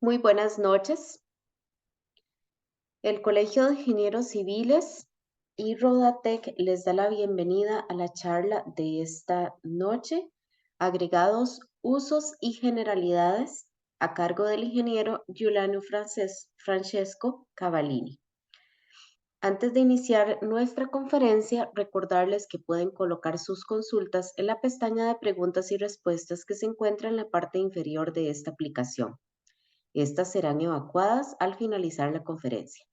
Muy buenas noches. El Colegio de Ingenieros Civiles y Rodatec les da la bienvenida a la charla de esta noche, agregados, usos y generalidades, a cargo del ingeniero Giuliano Francesco Cavallini. Antes de iniciar nuestra conferencia, recordarles que pueden colocar sus consultas en la pestaña de preguntas y respuestas que se encuentra en la parte inferior de esta aplicación. Estas serán evacuadas al finalizar la conferencia.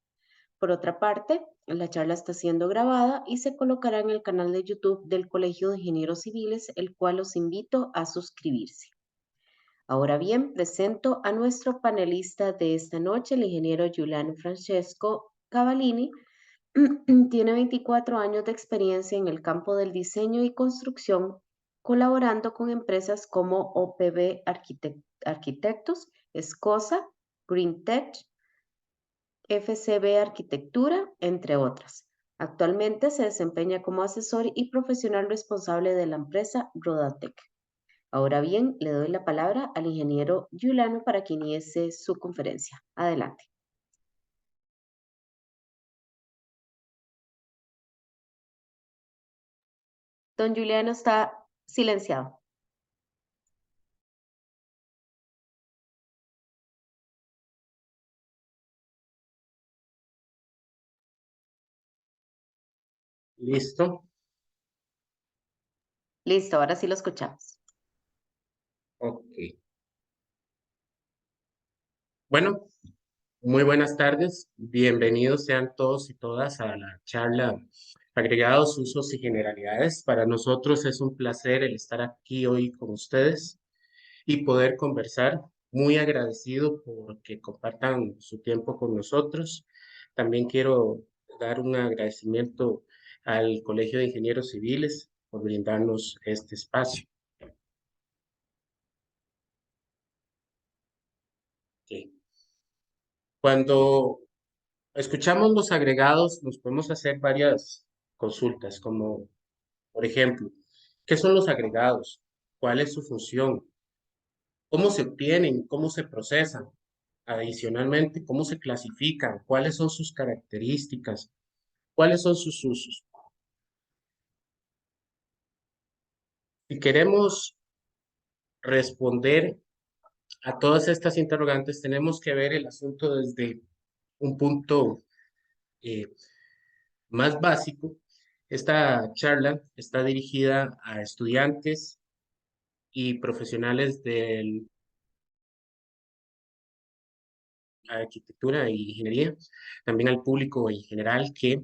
Por otra parte, la charla está siendo grabada y se colocará en el canal de YouTube del Colegio de Ingenieros Civiles, el cual los invito a suscribirse. Ahora bien, presento a nuestro panelista de esta noche, el ingeniero Giuliano Francesco Cavallini. Tiene 24 años de experiencia en el campo del diseño y construcción, colaborando con empresas como OPB Arquitectos, Escosa, GreenTech, FCB Arquitectura, entre otras. Actualmente se desempeña como asesor y profesional responsable de la empresa Rodatec. Ahora bien, le doy la palabra al ingeniero Giuliano para que inicie su conferencia. Adelante. Don Giuliano está silenciado. Listo. Listo, ahora sí lo escuchamos. Ok. Bueno, muy buenas tardes. Bienvenidos sean todos y todas a la charla Agregados, Usos y Generalidades. Para nosotros es un placer el estar aquí hoy con ustedes y poder conversar. Muy agradecido porque compartan su tiempo con nosotros. También quiero dar un agradecimiento al Colegio de Ingenieros Civiles por brindarnos este espacio. Ok. Cuando escuchamos los agregados, nos podemos hacer varias consultas, como por ejemplo, ¿qué son los agregados? ¿Cuál es su función? ¿Cómo se obtienen? ¿Cómo se procesan? Adicionalmente, ¿cómo se clasifican? ¿Cuáles son sus características? ¿Cuáles son sus usos? Si queremos responder a todas estas interrogantes, tenemos que ver el asunto desde un punto eh, más básico. Esta charla está dirigida a estudiantes y profesionales de la arquitectura e ingeniería, también al público en general que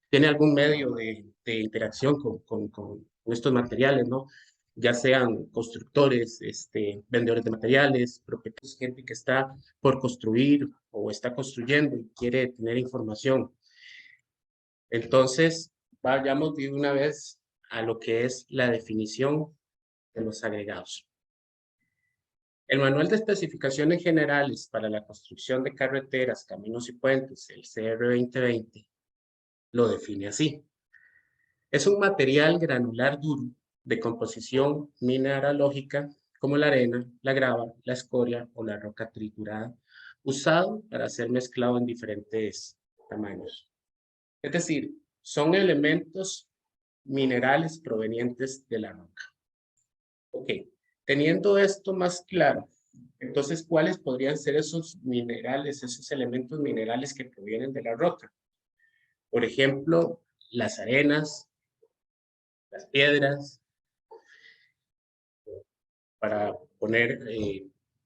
tiene algún medio de interacción con estos materiales, ¿no? Ya sean constructores, vendedores de materiales, propietarios, gente que está por construir o está construyendo y quiere tener información. Entonces, vayamos de una vez a lo que es la definición de los agregados. El Manual de Especificaciones Generales para la Construcción de Carreteras, Caminos y Puentes, el CR 2020, lo define así. Es un material granular duro de composición mineralógica como la arena, la grava, la escoria o la roca triturada, usado para ser mezclado en diferentes tamaños. Es decir, son elementos minerales provenientes de la roca. Ok, teniendo esto más claro, entonces, ¿cuáles podrían ser esos minerales, esos elementos minerales que provienen de la roca? Por ejemplo, las arenas, las piedras, para poner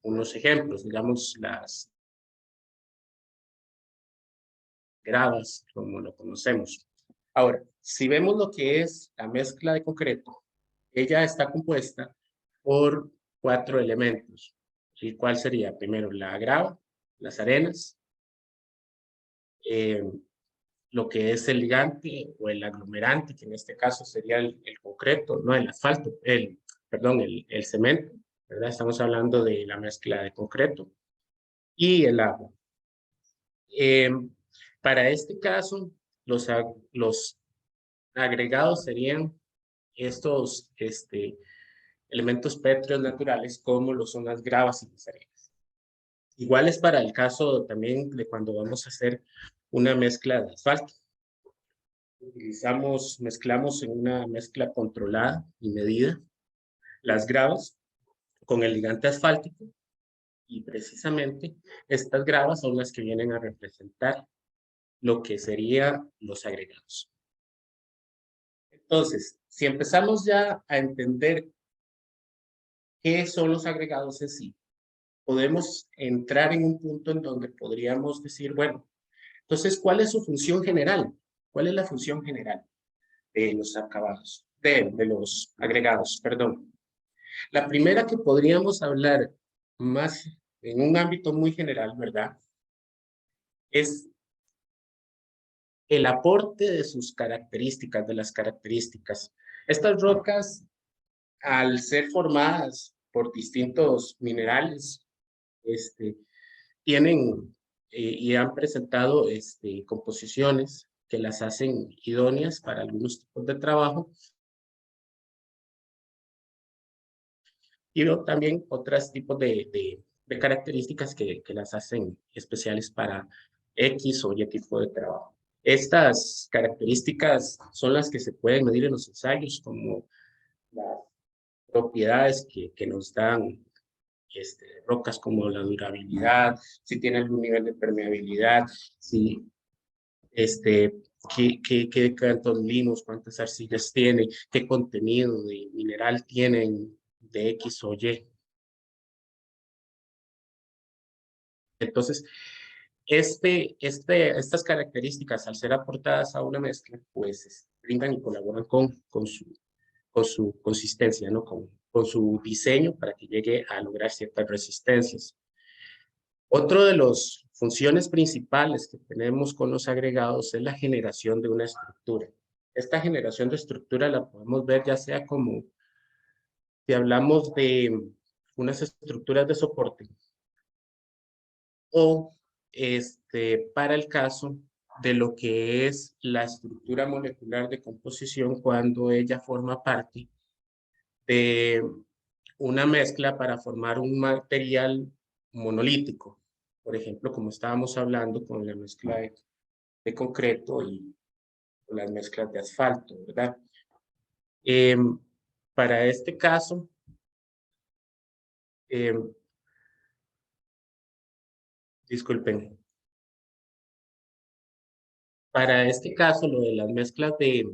unos ejemplos, digamos, las gravas, como lo conocemos. Ahora, si vemos lo que es la mezcla de concreto, ella está compuesta por 4 elementos. ¿Y cuál sería? Primero, la grava, las arenas, eh, lo que es el ligante o el aglomerante, que en este caso sería el concreto, no el asfalto, perdón, el cemento, ¿verdad? Estamos hablando de la mezcla de concreto y el agua. Eh, para este caso, los agregados serían estos elementos pétreos naturales como lo son las gravas y las arenas. Igual es para el caso también de cuando vamos a hacer una mezcla de asfalto. Mezclamos en una mezcla controlada y medida las gravas con el ligante asfáltico y precisamente estas gravas son las que vienen a representar lo que serían los agregados. Entonces, si empezamos ya a entender qué son los agregados en sí, podemos entrar en un punto en donde podríamos decir, bueno, entonces, ¿cuál es su función general? ¿Cuál es la función general de los acabados, de los agregados, perdón? La primera que podríamos hablar más en un ámbito muy general, ¿verdad? Es el aporte de sus características, de las características. Estas rocas, al ser formadas por distintos minerales, tienen y han presentado composiciones que las hacen idóneas para algunos tipos de trabajo y también otros tipos de características que las hacen especiales para X o Y tipo de trabajo. Estas características son las que se pueden medir en los ensayos, como las propiedades que nos dan rocas, como la durabilidad, si tiene algún nivel de permeabilidad, si qué tantos limos, cuántas arcillas tiene, qué contenido de mineral tienen de X o Y. Entonces, estas características, al ser aportadas a una mezcla, pues brindan y colaboran con su consistencia, ¿no? Con su diseño para que llegue a lograr ciertas resistencias. Otro de las funciones principales que tenemos con los agregados es la generación de una estructura. Esta generación de estructura la podemos ver ya sea como, si hablamos de unas estructuras de soporte, o para el caso de lo que es la estructura molecular de composición cuando ella forma parte de una mezcla para formar un material monolítico. Por ejemplo, como estábamos hablando con la mezcla de concreto y las mezclas de asfalto, ¿verdad? Para este caso, disculpen, para este caso, lo de las mezclas de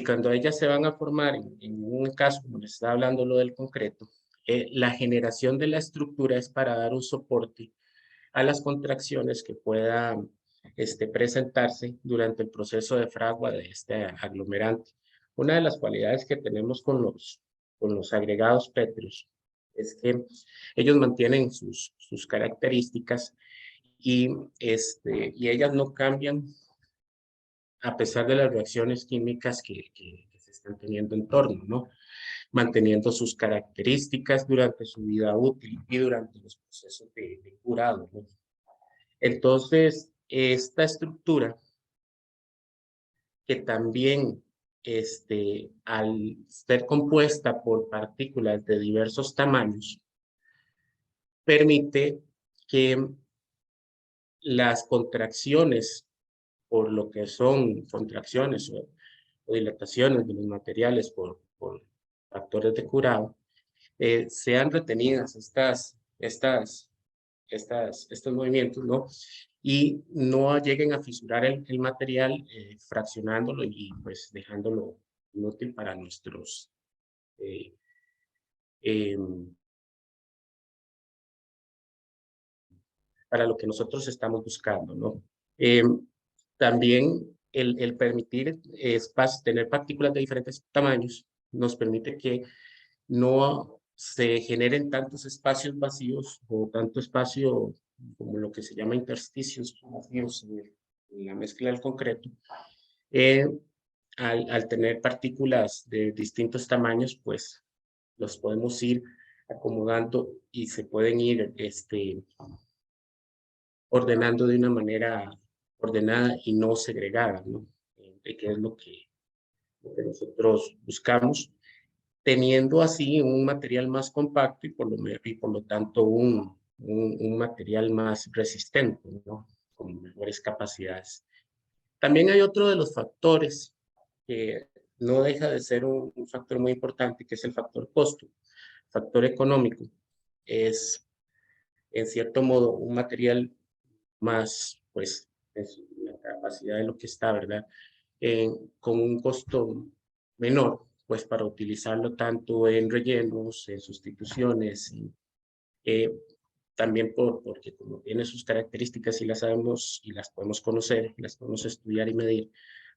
cuando ellas se van a formar, en un caso, como les estaba hablando lo del concreto, la generación de la estructura es para dar un soporte a las contracciones que puedan presentarse durante el proceso de fragua de este aglomerante. Una de las cualidades que tenemos con los agregados pétreos es que ellos mantienen sus características y, y ellas no cambian a pesar de las reacciones químicas que se están teniendo en torno, ¿no? Manteniendo sus características durante su vida útil y durante los procesos de curado, ¿no? Entonces, esta estructura, que también al ser compuesta por partículas de diversos tamaños, permite que las contracciones, por lo que son contracciones o dilataciones de los materiales por factores de curado, sean retenidas estos movimientos, ¿no? Y no lleguen a fisurar el material, fraccionándolo y pues dejándolo inútil para nuestros, eh, em, para lo que nosotros estamos buscando, ¿no? También el permitir tener partículas de diferentes tamaños nos permite que no se generen tantos espacios vacíos o tanto espacio como lo que se llama intersticios vacíos en la mezcla del concreto. Eh, al tener partículas de distintos tamaños, pues los podemos ir acomodando y se pueden ir ordenando de una manera ordenada y no segregada, ¿no? Que es lo que nosotros buscamos, teniendo así un material más compacto y por lo tanto un un material más resistente, ¿no? Con mejores capacidades. También hay otro de los factores que no deja de ser un factor muy importante, que es el factor costo, factor económico. Es, en cierto modo, un material más, pues, es la capacidad de lo que está, ¿verdad? Con un costo menor, pues, para utilizarlo tanto en rellenos, en sustituciones, eh, también porque como tiene sus características y las sabemos y las podemos conocer, las podemos estudiar y medir,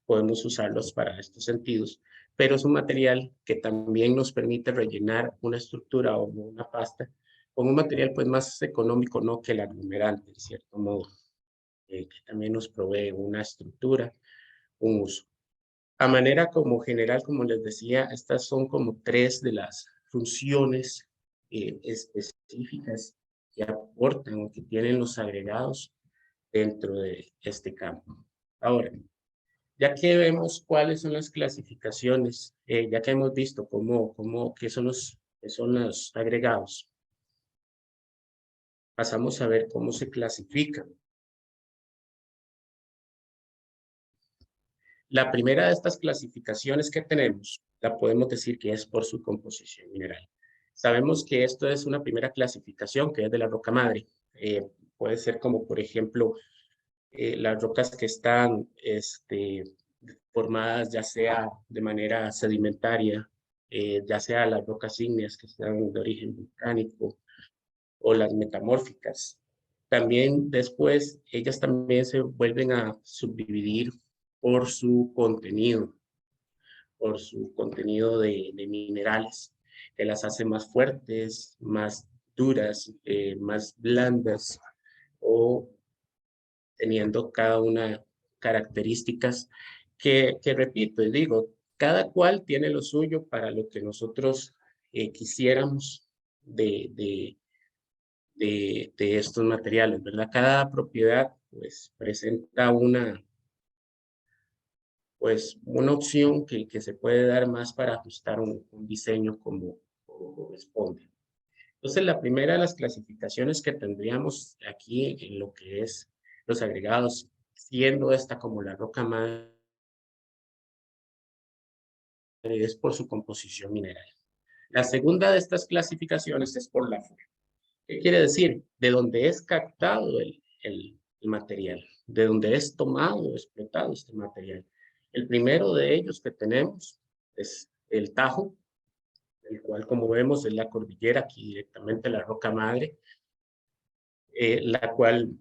podemos usarlos para estos sentidos, pero es un material que también nos permite rellenar una estructura o una pasta con un material pues más económico, no que el aglomerante, en cierto modo, que también nos provee una estructura, un uso. A manera como general, como les decía, estas son como tres de las funciones específicas que aportan o que tienen los agregados dentro de este campo. Ahora, ya que vemos cuáles son las clasificaciones, ya que hemos visto qué qué son los agregados, pasamos a ver cómo se clasifican. La primera de estas clasificaciones que tenemos, la podemos decir que es por su composición mineral. Sabemos que esto es una primera clasificación que es de la roca madre. Puede ser como, por ejemplo, las rocas que están formadas ya sea de manera sedimentaria, ya sea las rocas ígneas que sean de origen volcánico o las metamórficas. También después ellas también se vuelven a subdividir por por su contenido de minerales, que las hace más fuertes, más duras, más blandas o teniendo cada una características que repito y digo, cada cual tiene lo suyo para lo que nosotros quisiéramos de estos materiales, ¿verdad? Cada propiedad pues presenta pues, una opción que se puede dar más para ajustar un diseño como corresponde. Entonces, la primera de las clasificaciones que tendríamos aquí en lo que es los agregados, siendo esta como la roca madre, es por su composición mineral. La segunda de estas clasificaciones es por la fuente. ¿Qué quiere decir? De donde es captado el material, de donde es tomado, explotado este material. El primero de ellos que tenemos es el Tajo, el cual como vemos es la cordillera, aquí directamente la roca madre, la cual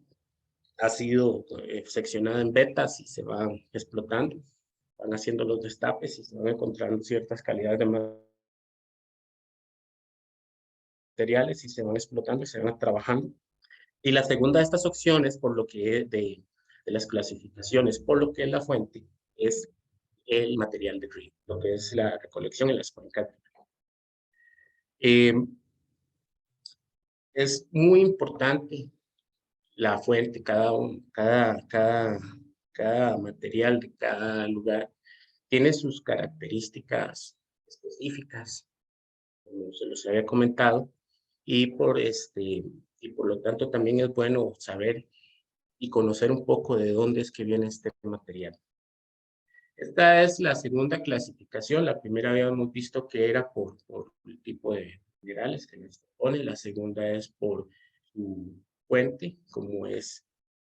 ha sido seccionada en vetas y se van explotando, van haciendo los destapes y se van encontrando ciertas calidades de materiales y se van explotando y se van trabajando. Y la segunda de estas opciones, por lo que es de las clasificaciones, por lo que es la fuente, es el material de río, lo que es la recolección en las cuencas. Eh, es muy importante la fuente, cada material de cada lugar tiene sus características específicas, como se los había comentado, y y por lo tanto también es bueno saber y conocer un poco de dónde es que viene este material. Esta es la segunda clasificación. La primera habíamos visto que era por el tipo de minerales que nos pone. La segunda es por su fuente, como es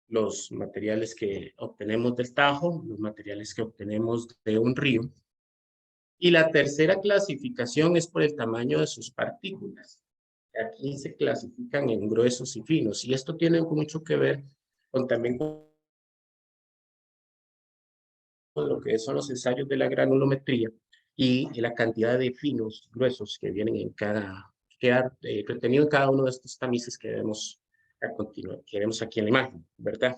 los materiales que obtenemos del Tajo, los materiales que obtenemos de un río. Y la tercera clasificación es por el tamaño de sus partículas. Aquí se clasifican en gruesos y finos. Y esto tiene mucho que ver también con lo que son los ensayos de la granulometría y la cantidad de finos, gruesos que vienen en queda retenido en cada uno de estos tamices que vemos que vemos aquí en la imagen, ¿verdad?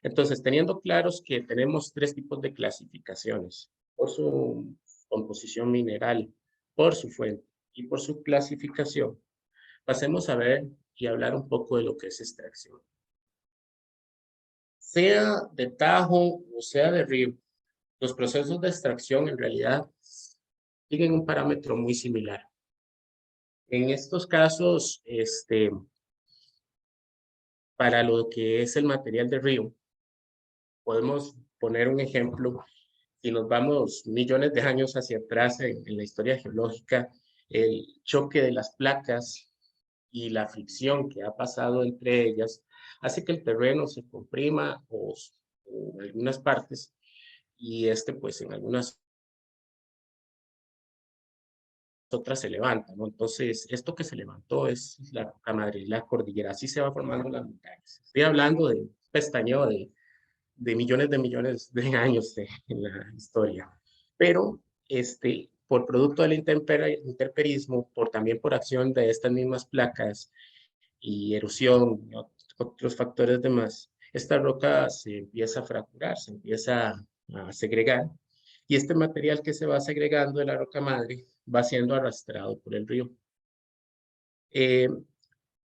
Entonces, teniendo claros que tenemos tres tipos de clasificaciones, por su composición mineral, por su fuente y por su clasificación, pasemos a ver y hablar un poco de lo que es extracción. Sea de Tajo o sea de río, los procesos de extracción en realidad siguen un parámetro muy similar. En estos casos, para lo que es el material de río, podemos poner un ejemplo. Si nos vamos millones de años hacia atrás en la historia geológica, el choque de las placas y la fricción que ha pasado entre ellas hace que el terreno se comprima o en algunas partes y pues en algunas otras se levanta, ¿no? Entonces, esto que se levantó es la roca madre, la cordillera, así se va formando las montañas. Estoy hablando de pestañeo de millones de años en la historia, pero por producto del intemperismo, también por acción de estas mismas placas y erosión y otros factores demás, esta roca se empieza a fracturar, se empieza a segregar, y este material que se va segregando de la roca madre va siendo arrastrado por el río. Eh,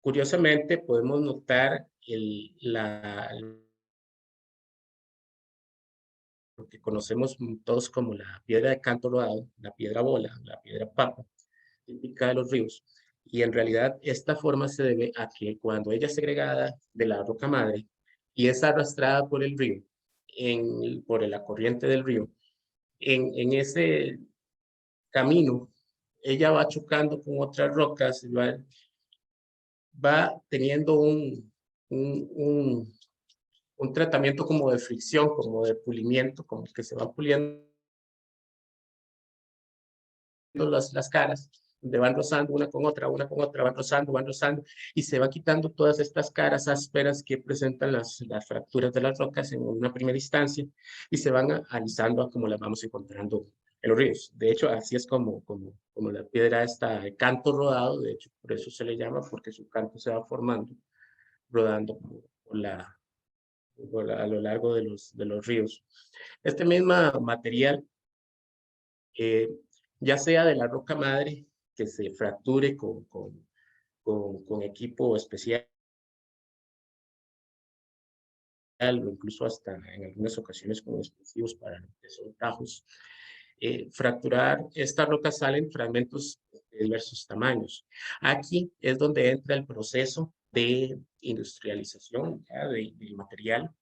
Curiosamente, podemos notar lo que conocemos todos como la piedra de canto rodado, la piedra bola, la piedra papa, típica de los ríos. Y en realidad esta forma se debe a que cuando ella es segregada de la roca madre y es arrastrada por el río, por la corriente del río, en ese camino, ella va chocando con otras rocas, va teniendo un, un, un tratamiento como de fricción, como de pulimiento, como que se va puliendo las caras, donde van rozando una con otra, van rozando, y se va quitando todas estas caras ásperas que presentan las fracturas de las rocas en una primera instancia, y se van alisando como las vamos encontrando en los ríos. De hecho, así es como la piedra está de canto rodado, de hecho, por eso se le llama, porque su canto se va formando, rodando a lo largo de los ríos. Este mismo material eh, ya sea de la roca madre, que se fracture con equipo especial, o incluso hasta en algunas ocasiones con explosivos para lo que son tajos. Fracturar esta roca salen fragmentos de diversos tamaños. Aquí es donde entra el proceso de industrialización del material,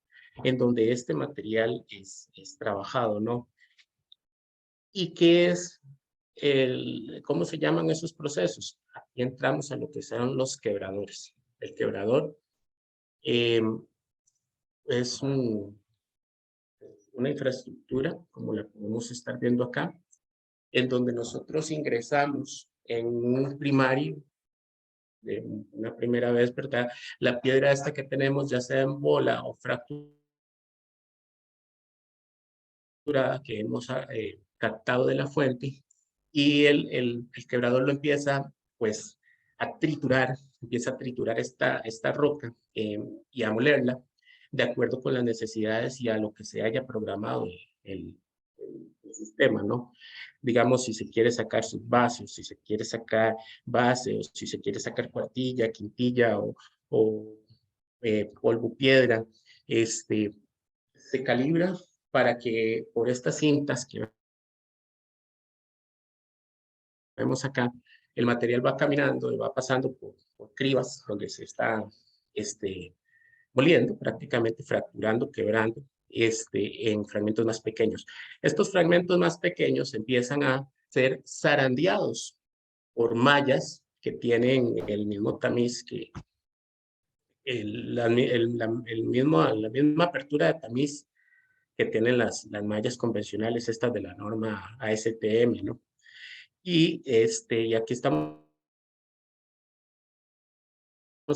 en donde este material es trabajado, ¿no? ¿Y qué es cómo se llaman esos procesos? Aquí entramos a lo que son los quebradores. El quebrador eh, es una infraestructura, como la podemos estar viendo acá, en donde nosotros ingresamos en un primario, de una primera vez, ¿verdad? La piedra esta que tenemos, ya sea en bola o fractura, que hemos captado de la fuente, y el quebrador lo empieza pues empieza a triturar esta roca y a molerla de acuerdo con las necesidades y a lo que se haya programado el sistema, ¿no? Digamos, si se quiere sacar subvasos, si se quiere sacar base, o si se quiere sacar cuartilla, quintilla o polvo piedra, se calibra para que por estas cintas que vemos acá, el material va caminando y va pasando por cribas donde se está moliendo, prácticamente fracturando, quebrando, en fragmentos más pequeños. Estos fragmentos más pequeños empiezan a ser zarandeados por mallas que tienen el mismo tamiz que la misma apertura de tamiz que tienen las mallas convencionales, estas de la norma ASTM, ¿no? Y aquí estamos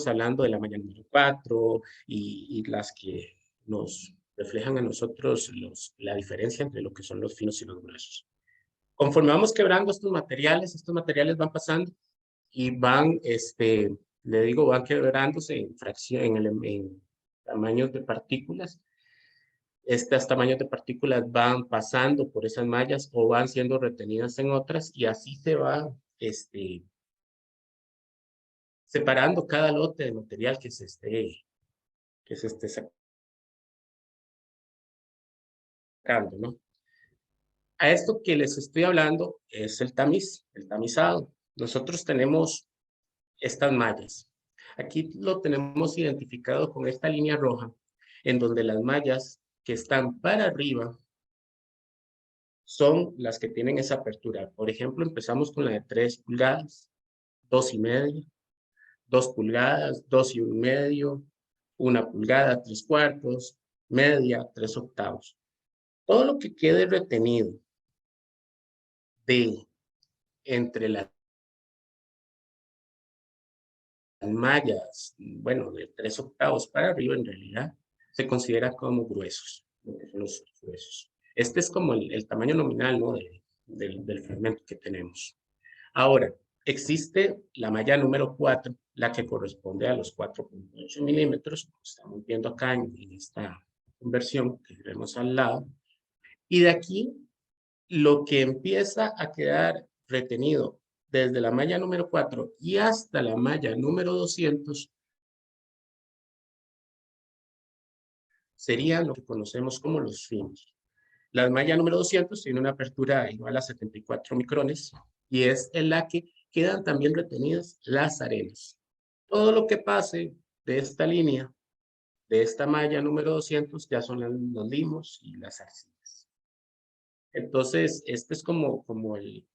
hablando de la malla número 4 y las que nos reflejan a nosotros la diferencia entre lo que son los finos y los gruesos. Conforme vamos quebrando estos materiales van pasando y le digo, van quebrándose en fracción, en tamaños de partículas. Estos tamaños de partículas van pasando por esas mallas o van siendo retenidas en otras y así se va separando cada lote de material que se esté sacando, ¿no? A esto que les estoy hablando es el tamiz, el tamizado. Nosotros tenemos estas mallas. Aquí lo tenemos identificado con esta línea roja, en donde las mallas que están para arriba son las que tienen esa apertura. Por ejemplo, empezamos con la de 3 pulgadas, 2,5, 2 pulgadas, 2,5, 1 pulgada, 3/4, media, 3/8. Todo lo que quede retenido de entre las mallas, bueno, de 3/8 para arriba, en realidad, se considera como gruesos, los gruesos. Este es como el tamaño nominal, ¿no? Del fragmento que tenemos. Ahora, existe la malla número 4, la que corresponde a los 4,8 milímetros, como estamos viendo acá en esta versión que vemos al lado. Y de aquí, lo que empieza a quedar retenido desde la malla número 4 y hasta la malla número 200 serían lo que conocemos como los finos. La malla número 200 tiene una apertura igual a 74 micrones y es en la que quedan también retenidas las arenas. Todo lo que pase de esta línea, de esta malla número 200, ya son los limos y las arcillas. Entonces, este es como el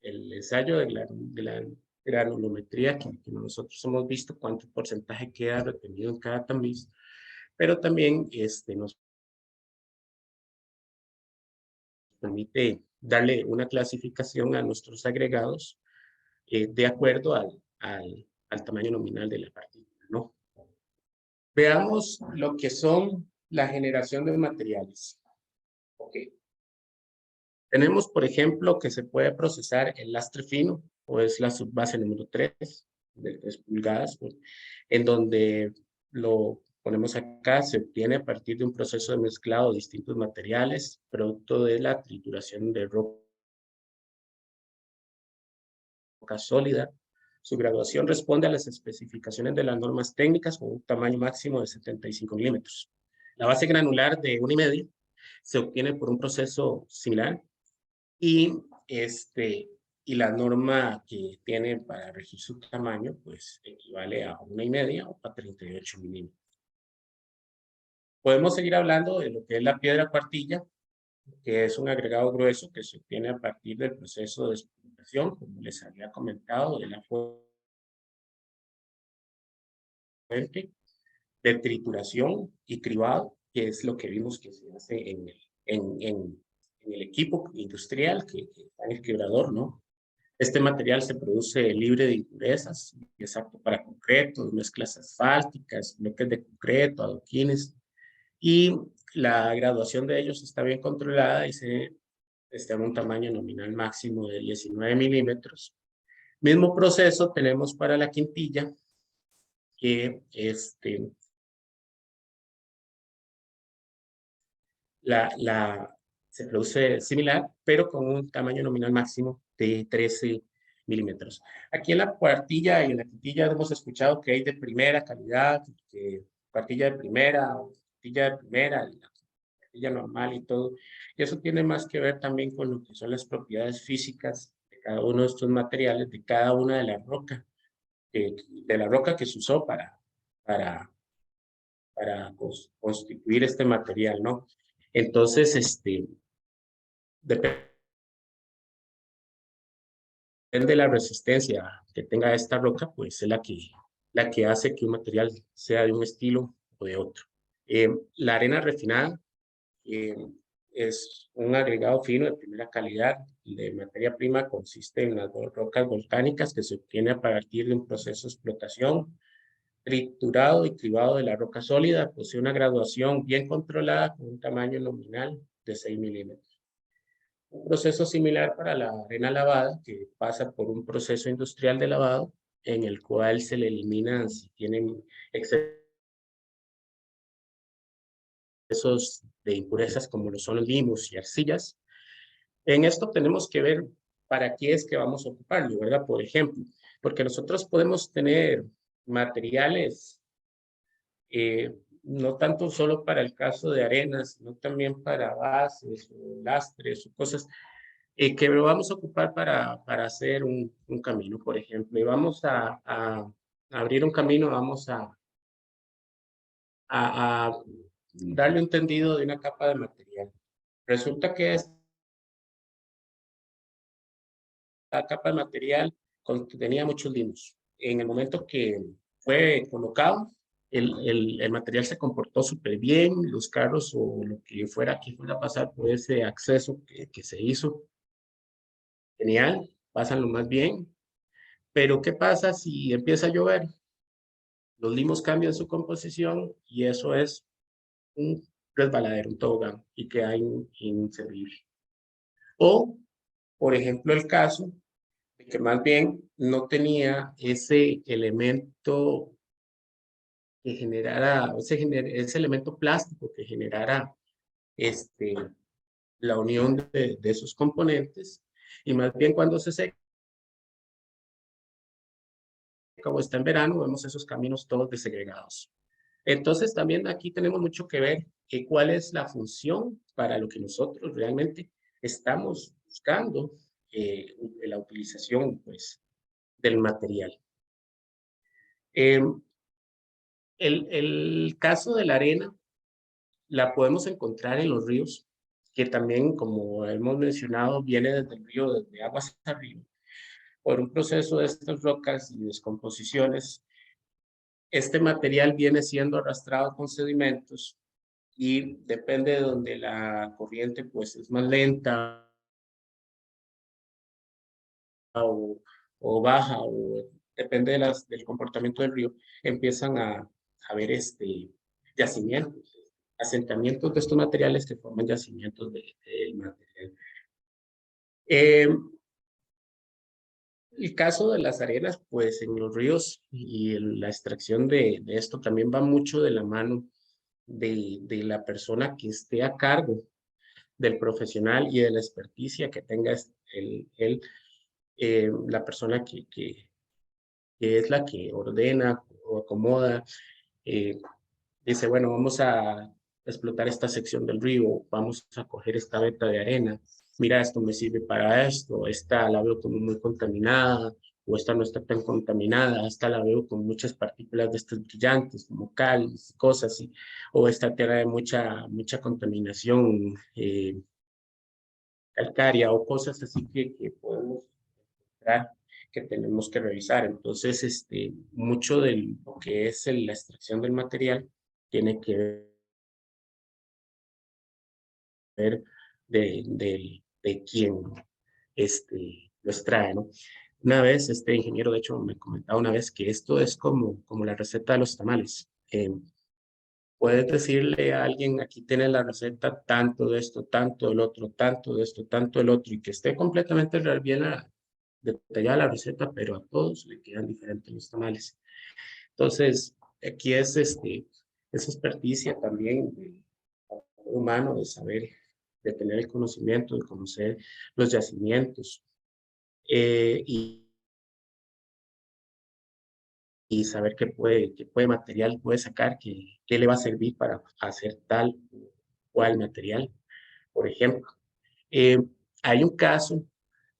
ensayo de la granulometría que nosotros hemos visto, cuánto porcentaje queda retenido en cada tamiz, pero también nos permite darle una clasificación a nuestros agregados de acuerdo al tamaño nominal de la partícula, ¿no? Veamos lo que son la generación de materiales. Ok. Tenemos, por ejemplo, que se puede procesar el lastre fino, o es la subbase número 3, de 3 pulgadas, pues, en donde lo ponemos acá, se obtiene a partir de un proceso de mezclado de distintos materiales, producto de la trituración de roca sólida. Su graduación responde a las especificaciones de las normas técnicas con un tamaño máximo de 75 milímetros. La base granular de 1,5 se obtiene por un proceso similar y, y la norma que tiene para regir su tamaño pues equivale a 1,5 o a 38 milímetros. Podemos seguir hablando de lo que es la piedra cuartilla, que es un agregado grueso que se obtiene a partir del proceso de experimentación, como les había comentado, de la fuente de trituración y cribado, que es lo que vimos que se hace en el equipo industrial que está en el quebrador, ¿no? Este material se produce libre de impurezas y es apto para concretos, mezclas asfálticas, bloques de concreto, adoquines, y la graduación de ellos está bien controlada y se está en un tamaño nominal máximo de 19 milímetros. Mismo proceso tenemos para la quintilla, que se produce similar, pero con un tamaño nominal máximo de 13 milímetros. Aquí en la cuartilla y en la quintilla hemos escuchado que hay de primera calidad, que cuartilla de primera, cuartilla de primera, y la cuartilla normal y todo. Y eso tiene más que ver también con lo que son las propiedades físicas de cada uno de estos materiales, de cada una de la roca que se usó para, para constituir este material, ¿no? Entonces, depende de la resistencia que tenga esta roca, pues es la que hace que un material sea de un estilo o de otro. La arena refinada eh, es un agregado fino de primera calidad de materia prima, consiste en las rocas volcánicas que se obtiene a partir de un proceso de explotación, triturado y cribado de la roca sólida, posee una graduación bien controlada con un tamaño nominal de 6 milímetros. Un proceso similar para la arena lavada, que pasa por un proceso industrial de lavado, en el cual se le eliminan si tienen excesos de impurezas como lo son los limos y arcillas. En esto tenemos que ver para qué es que vamos a ocuparlo, ¿verdad? Por ejemplo, porque nosotros podemos tener materiales no tanto solo para el caso de arenas, sino también para bases o lastres o cosas que lo vamos a ocupar para hacer un camino, por ejemplo, y vamos a abrir un camino, vamos a darle un tendido de una capa de material. Resulta que esta capa de material contenía muchos limos. En el momento que fue colocado, el material se comportó súper bien, los carros o lo que fuera que fuera a pasar por ese acceso que se hizo, genial, pasan lo más bien. Pero ¿qué pasa si empieza a llover? Los limos cambian su composición y eso es un resbaladero, un tobogán, y queda inservible. O, por ejemplo, el caso de que más bien no tenía ese elemento que generara, ese elemento plástico que generara este, la unión de esos componentes, y más bien cuando se seca, como está en verano, vemos esos caminos todos desegregados. Entonces, también aquí tenemos mucho que ver cuál es la función para lo que nosotros realmente estamos buscando la utilización, pues, del material. Eh, el caso de la arena la podemos encontrar en los ríos, que también, como hemos mencionado, viene desde el río, desde aguas arriba, por un proceso de estas rocas y descomposiciones. Este material viene siendo arrastrado con sedimentos y depende de donde la corriente pues es más lenta o baja, o depende del comportamiento del río, empiezan a ver yacimientos, asentamientos de estos materiales que forman yacimientos del material. El caso de las arenas, pues en los ríos y la extracción de esto también va mucho de la mano de la persona que esté a cargo, del profesional y de la experticia que tenga la persona que es la que ordena o acomoda, eh, dice, bueno, vamos a explotar esta sección del río, vamos a coger esta veta de arena, mira, esto me sirve para esto, esta la veo como muy contaminada, o esta no está tan contaminada, esta la veo con muchas partículas de estas brillantes, como cal, cosas, o esta tierra de mucha contaminación calcárea, o cosas así que podemos encontrar que tenemos que revisar. Entonces, mucho de lo que es la extracción del material tiene que ver de quién lo extrae, ¿no? Una vez, este ingeniero, de hecho, me comentaba una vez que esto es como la receta de los tamales. Puedes decirle a alguien, aquí tienes la receta, tanto de esto, tanto del otro, tanto de esto, tanto del otro, y que esté completamente bien detallada la receta, pero a todos le quedan diferentes los tamales. Entonces, aquí es esa experticia también del humano de saber, de tener el conocimiento, de conocer los yacimientos eh, y, y saber qué puede material puede sacar, qué le va a servir para hacer tal o cual material, por ejemplo. Eh, Hay un caso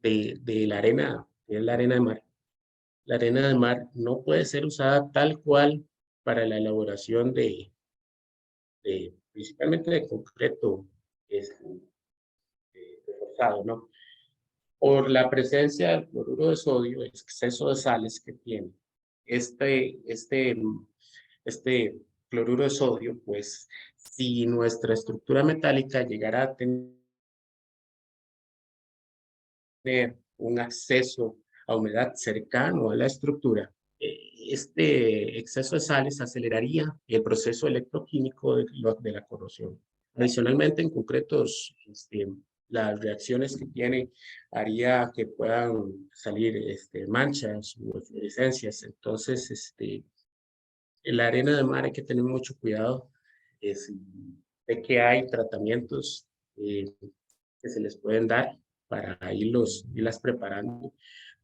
de la arena, que es la arena de mar. La arena de mar no puede ser usada tal cual para la elaboración principalmente de concreto reforzado, ¿no? Por la presencia del cloruro de sodio, el exceso de sales que tiene este, este, este cloruro de sodio, pues si nuestra estructura metálica llegara a tener un acceso a humedad cercano a la estructura, este exceso de sales aceleraría el proceso electroquímico de la corrosión. Adicionalmente, en concretos, las reacciones que tiene haría que puedan salir manchas o fluorescencias. Entonces, en la arena de mar hay que tener mucho cuidado es, de que hay tratamientos que se les pueden dar para irlas preparando.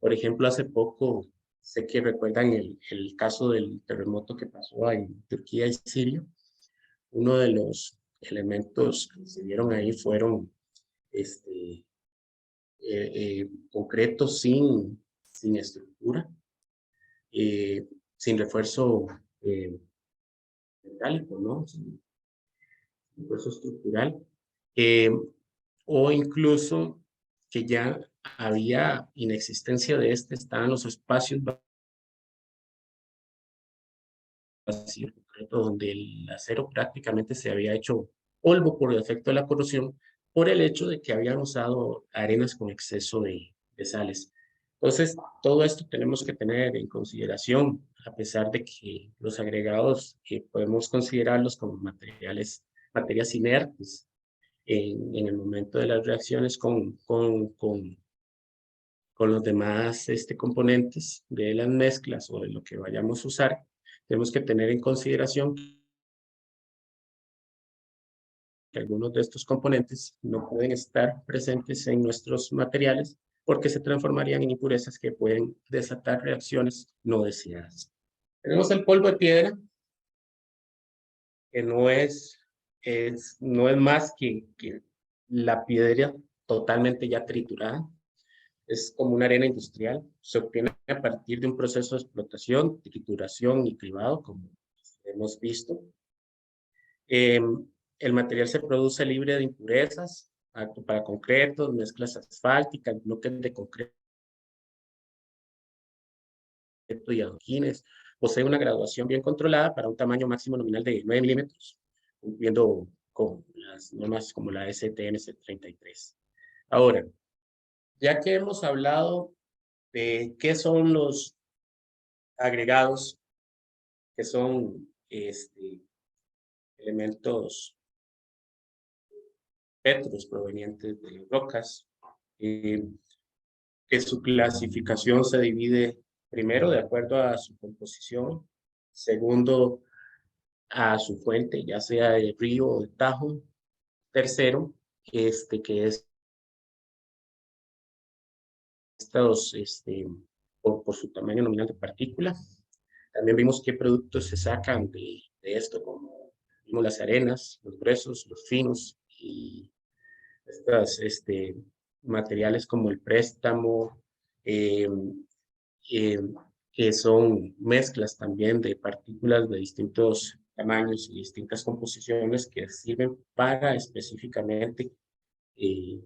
Por ejemplo, hace poco, sé que recuerdan el caso del terremoto que pasó en Turquía y Siria. Uno de los elementos que se dieron ahí fueron concretos sin estructura. sin refuerzo metálico, ¿no? Sin refuerzo estructural. O incluso que ya había inexistencia de estaban los espacios vacíos, donde el acero prácticamente se había hecho polvo por el efecto de la corrosión, por el hecho de que habían usado arenas con exceso de sales. Entonces, todo esto tenemos que tener en consideración, a pesar de que los agregados que podemos considerarlos como materias inertes en el momento de las reacciones con los demás componentes de las mezclas o de lo que vayamos a usar, tenemos que tener en consideración que algunos de estos componentes no pueden estar presentes en nuestros materiales porque se transformarían en impurezas que pueden desatar reacciones no deseadas. Tenemos el polvo de piedra, que no es más que la piedra totalmente ya triturada. Es como una arena industrial. Se obtiene a partir de un proceso de explotación, trituración y cribado, como hemos visto. El material se produce libre de impurezas, apto para concretos, mezclas asfálticas, bloques de concreto y adoquines. Posee una graduación bien controlada para un tamaño máximo nominal de 9 milímetros, cumpliendo con las normas como la STM 33. Ahora, ya que hemos hablado de qué son los agregados, que son elementos petros provenientes de las rocas, que su clasificación se divide primero de acuerdo a su composición, segundo a su fuente, ya sea de río o de tajo, tercero, que es estos, por su tamaño nominal de partícula. También vimos qué productos se sacan de esto, como vimos las arenas, los gruesos, los finos y estas materiales como el préstamo, eh, eh, que son mezclas también de partículas de distintos tamaños y distintas composiciones que sirven para específicamente eh,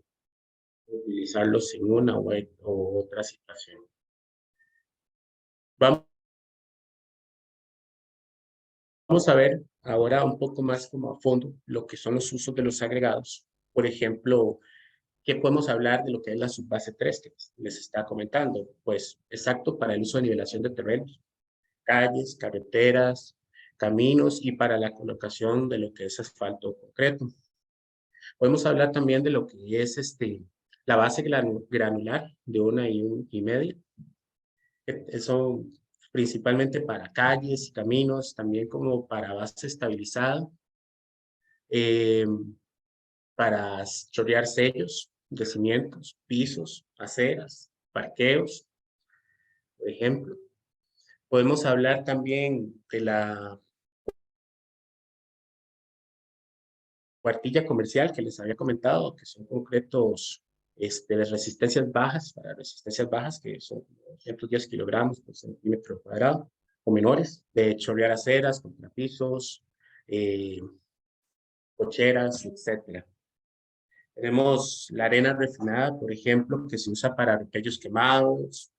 utilizarlos en una o otra situación. Vamos a ver ahora un poco más como a fondo lo que son los usos de los agregados. Por ejemplo, ¿qué podemos hablar de lo que es la subbase 3 que les está comentando? Pues exacto para el uso de nivelación de terrenos, calles, carreteras, caminos y para la colocación de lo que es asfalto concreto. Podemos hablar también de lo que es la base granular de 1,5, que son principalmente para calles y caminos, también como para base estabilizada, eh, para chorrear sellos de cimientos, pisos, aceras, parqueos, por ejemplo. Podemos hablar también de la cuartilla comercial que les había comentado, que son concretos de resistencias bajas, para resistencias bajas, que son 210 kilogramos por centímetro cuadrado, o menores, de chorrear aceras, contrapisos, cocheras, etc. Tenemos la arena refinada, por ejemplo, que se usa para repellos quemados,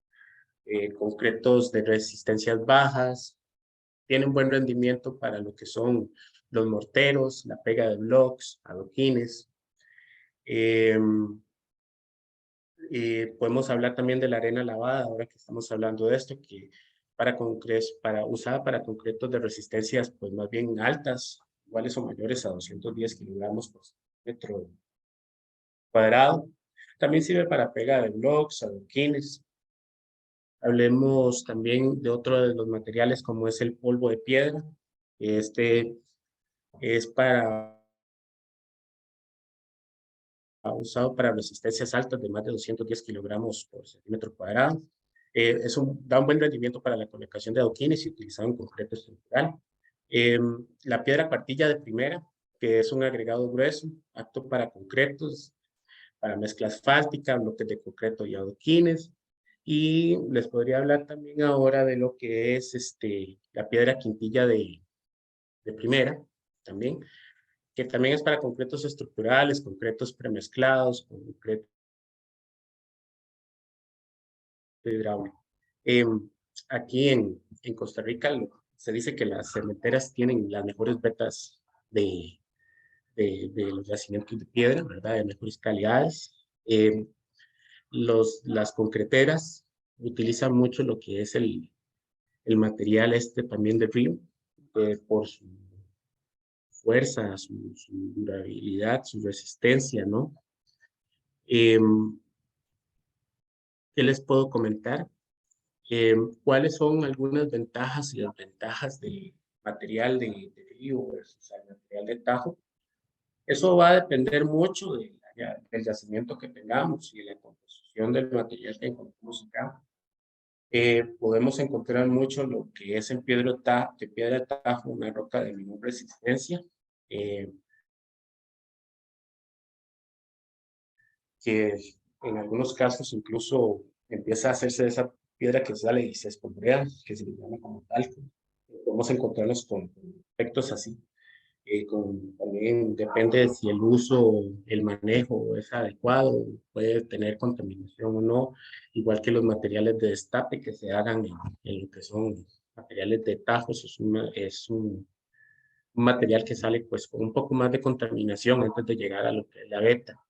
concretos de resistencias bajas, tiene un buen rendimiento para lo que son los morteros, la pega de blocks, adoquines. Podemos hablar también de la arena lavada, ahora que estamos hablando de esto, que usada para concretos de resistencias pues más bien altas, iguales o mayores a 210 kilogramos por metro cuadrado. También sirve para pega de blocks, adoquines. Hablemos también de otro de los materiales como es el polvo de piedra. Este es usado para resistencias altas de más de 210 kilogramos por centímetro cuadrado. Da un buen rendimiento para la colocación de adoquines y utilizado en concreto estructural. La piedra cuartilla de primera, que es un agregado grueso, apto para concretos, para mezcla asfáltica, bloques de concreto y adoquines. Y les podría hablar también ahora de lo que es la piedra quintilla de primera, también, que también es para concretos estructurales, concretos premezclados, concretos hidráulicos. Aquí en Costa Rica se dice que las cementeras tienen las mejores vetas de, de los yacimientos de piedra, ¿verdad? De mejores calidades. Las concreteras utilizan mucho lo que es el material también de río, por su fuerza, su durabilidad, su resistencia, ¿no? ¿Qué les puedo comentar? ¿Cuáles son algunas ventajas y desventajas del material de río versus el material de tajo? Eso va a depender mucho del yacimiento que tengamos y de la composición del material que encontremos acá. Podemos encontrar mucho lo que es en de piedra de tajo, una roca de menor resistencia, que en algunos casos incluso empieza a hacerse de esa piedra que sale y se escombrea, que se le llama como talco. Podemos encontrarnos con efectos así. También depende de si el uso, el manejo es adecuado, puede tener contaminación o no, igual que los materiales de destape que se hagan en lo que son materiales de tajos, es un material que sale pues con un poco más de contaminación antes de llegar a lo que es la veta.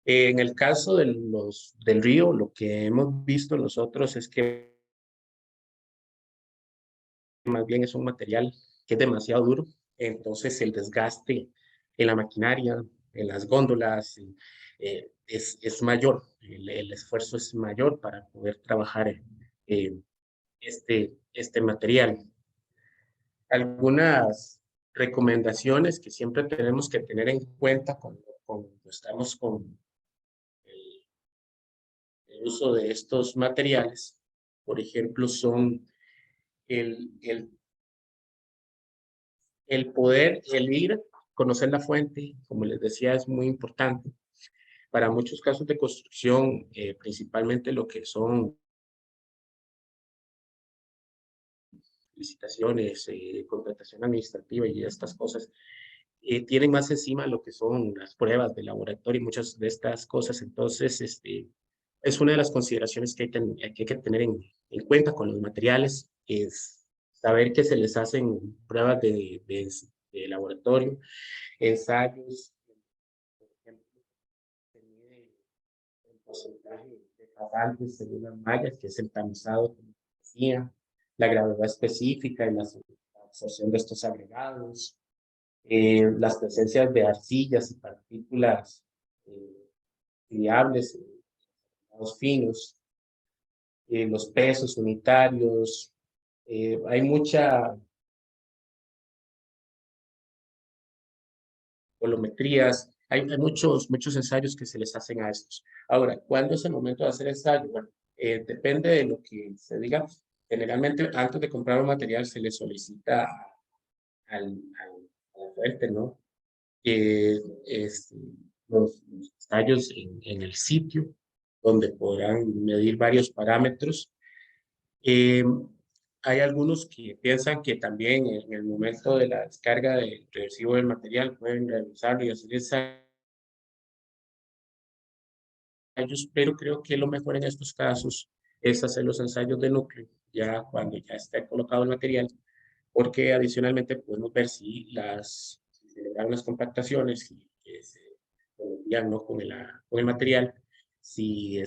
En el caso del río, lo que hemos visto nosotros es que más bien es un material que es demasiado duro, entonces el desgaste en la maquinaria, en las góndolas, es mayor, el esfuerzo es mayor para poder trabajar este material. Algunas recomendaciones que siempre tenemos que tener en cuenta cuando estamos con el uso de estos materiales, por ejemplo, son el, el el poder, el ir, conocer la fuente, como les decía, es muy importante. Para muchos casos de construcción, principalmente lo que son licitaciones, contratación administrativa y estas cosas, tienen más encima lo que son las pruebas de laboratorio y muchas de estas cosas. Entonces, es una de las consideraciones que hay que tener en cuenta con los materiales, es saber que se les hacen pruebas de laboratorio, ensayos, por ejemplo, se mide el porcentaje de pasantes según las mallas, que es el tamizado, como decía, la gravedad específica y la absorción de estos agregados, las presencias de arcillas y partículas friables, finos, los pesos unitarios. Hay mucha volumetrías, hay muchos ensayos que se les hacen a estos. Ahora, ¿cuándo es el momento de hacer ensayo? Bueno, depende de lo que se diga. Generalmente, antes de comprar un material, se le solicita a la fuente, ¿no? Este, los ensayos en el sitio, donde podrán medir varios parámetros. Eh, Hay algunos que piensan que también en el momento de la descarga del recibo del material pueden realizarlo y hacer ensayos, pero creo que lo mejor en estos casos es hacer los ensayos de núcleo ya cuando ya esté colocado el material, porque adicionalmente podemos ver si se le dan las compactaciones y que se cometían, ¿no? con el material, si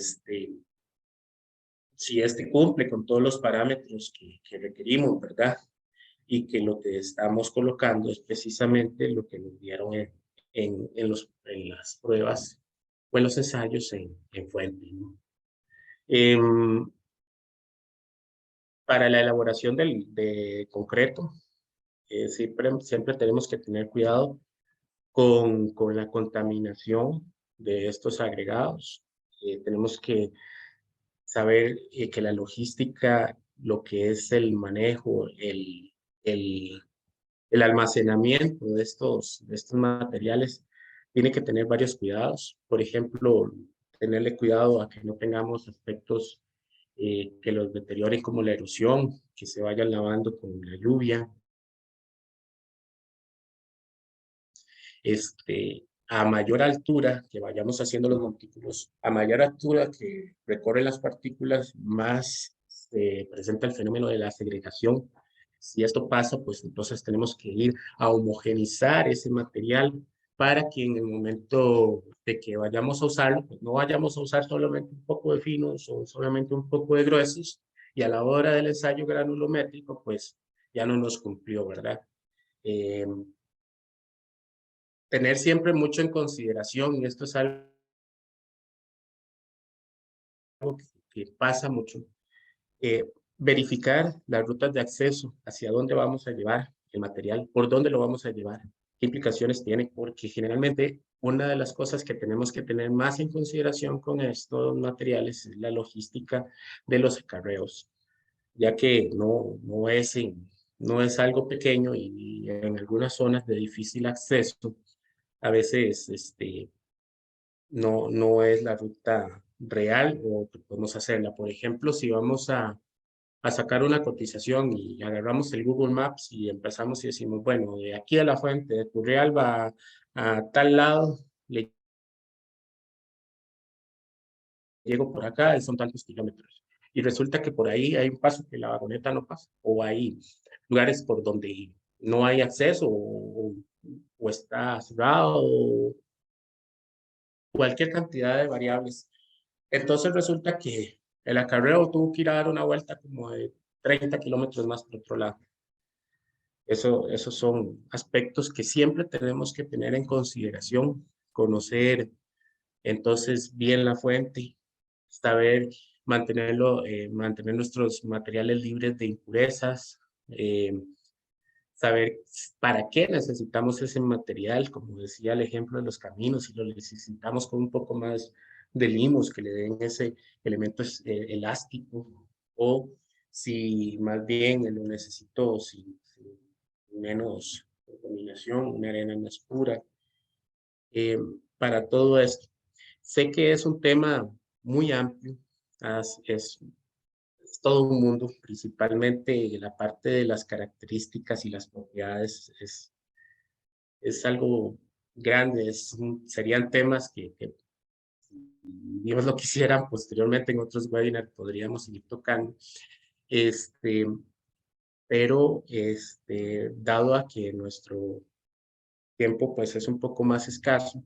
cumple con todos los parámetros que requerimos, ¿verdad? Y que lo que estamos colocando es precisamente lo que nos dieron en las pruebas o en los ensayos en fuente, ¿no? Em, para la elaboración de concreto, siempre tenemos que tener cuidado con la contaminación de estos agregados. Tenemos que saber que la logística, lo que es el manejo, el, el almacenamiento de estos materiales, tiene que tener varios cuidados. Por ejemplo, tenerle cuidado a que no tengamos aspectos que los deterioren como la erosión, que se vayan lavando con la lluvia. A mayor altura que vayamos haciendo los montículos, a mayor altura que recorren las partículas, más se presenta el fenómeno de la segregación. Si esto pasa, pues entonces tenemos que ir a homogenizar ese material para que en el momento de que vayamos a usarlo, pues no vayamos a usar solamente un poco de finos o solamente un poco de gruesos, y a la hora del ensayo granulométrico, pues ya no nos cumplió, ¿verdad? Eh, Tener siempre mucho en consideración, y esto es algo que pasa mucho, eh, verificar las rutas de acceso, hacia dónde vamos a llevar el material, por dónde lo vamos a llevar, qué implicaciones tiene, porque generalmente una de las cosas que tenemos que tener más en consideración con estos materiales es la logística de los acarreos, ya que no es algo pequeño y en algunas zonas de difícil acceso, a veces no es la ruta real o que podemos hacerla. Por ejemplo, si vamos a sacar una cotización y agarramos el Google Maps y empezamos y decimos, bueno, de aquí a la fuente de Turrialba a tal lado, le llego por acá y son tantos kilómetros. Y resulta que por ahí hay un paso que la vagoneta no pasa, o hay lugares por donde no hay acceso, o está cerrado, o cualquier cantidad de variables. Entonces resulta que el acarreo tuvo que ir a dar una vuelta como de 30 kilómetros más por otro lado. Esos son aspectos que siempre tenemos que tener en consideración, conocer entonces bien la fuente, saber mantener nuestros materiales libres de impurezas, eh, saber para qué necesitamos ese material, como decía el ejemplo de los caminos, si lo necesitamos con un poco más de limos que le den ese elemento elástico, o si más bien lo necesito sin menos contaminación, una arena más pura, para todo esto. Sé que es un tema muy amplio, es todo un mundo, principalmente la parte de las características y las propiedades es algo grande, serían temas que Dios lo quisiera, posteriormente en otros webinars podríamos seguir tocando. Este, pero dado a que nuestro tiempo pues es un poco más escaso,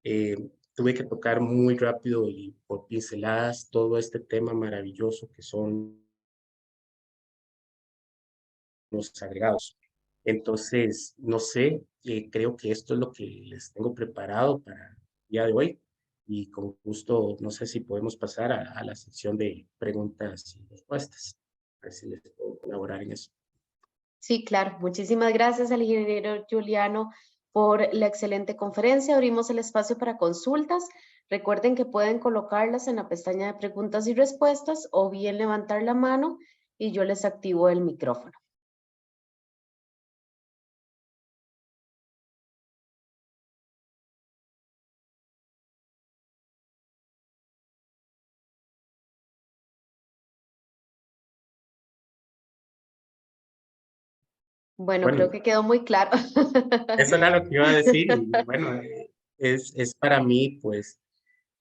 eh, tuve que tocar muy rápido y por pinceladas todo este tema maravilloso que son los agregados. Entonces, no sé, creo que esto es lo que les tengo preparado para el día de hoy y con gusto, no sé si podemos pasar a la sección de preguntas y respuestas. A ver si les puedo colaborar en eso. Sí, claro. Muchísimas gracias al ingeniero Juliano por la excelente conferencia. Abrimos el espacio para consultas. Recuerden que pueden colocarlas en la pestaña de preguntas y respuestas o bien levantar la mano y yo les activo el micrófono. Bueno, creo Bueno, que quedó muy claro. eso era lo que iba a decir y bueno, es para mí, pues,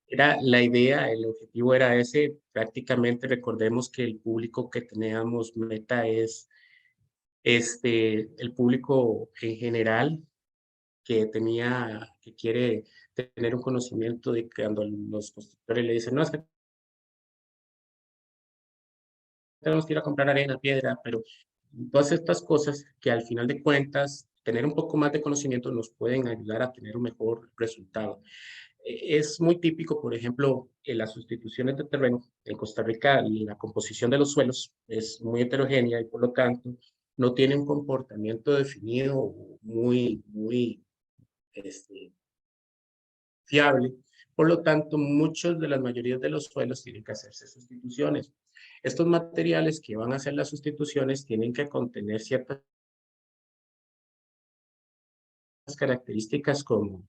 era la idea, el objetivo era ese. Prácticamente recordemos que el público que teníamos meta es el público en general que quiere tener un conocimiento de que cuando los constructores le dicen, no, es que tenemos que ir a comprar arena, piedra, pero todas estas cosas que al final de cuentas, tener un poco más de conocimiento nos pueden ayudar a tener un mejor resultado. Es muy típico, por ejemplo, en las sustituciones de terreno. En Costa Rica, la composición de los suelos es muy heterogénea y por lo tanto no tiene un comportamiento definido muy este, fiable. Por lo tanto, muchos de las mayorías de los suelos tienen que hacerse sustituciones. Estos materiales que van a hacer las sustituciones tienen que contener ciertas características como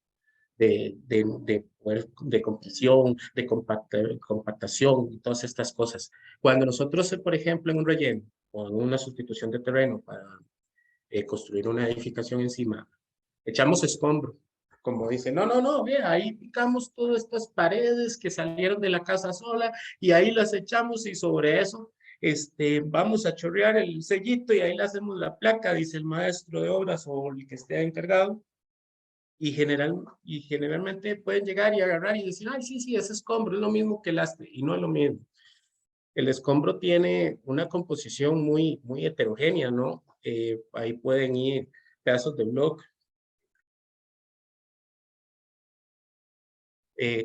de compresión, de compactación y todas estas cosas. Cuando nosotros, por ejemplo, en un relleno o en una sustitución de terreno para construir una edificación encima, echamos escombro. Como dice, no, no, no, ve, ahí picamos todas estas paredes que salieron de la casa sola y ahí las echamos y sobre eso vamos a chorrear el sellito y ahí le hacemos la placa, dice el maestro de obras o el que esté encargado. Y generalmente pueden llegar y agarrar y decir, ay, sí, sí, ese escombro es lo mismo que el lastre, y no es lo mismo. El escombro tiene una composición muy, muy heterogénea, ¿no? Ahí pueden ir pedazos de bloque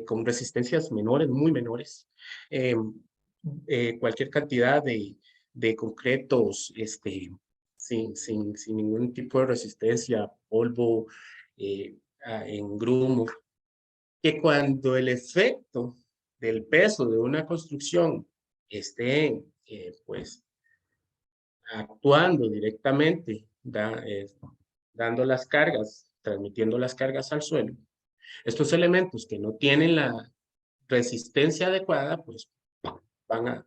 con resistencias menores, muy menores, eh, cualquier cantidad de concretos sin ningún tipo de resistencia, polvo, en grumo, que cuando el efecto del peso de una construcción esté pues actuando directamente, dando las cargas, transmitiendo las cargas al suelo, estos elementos que no tienen la resistencia adecuada, pues van a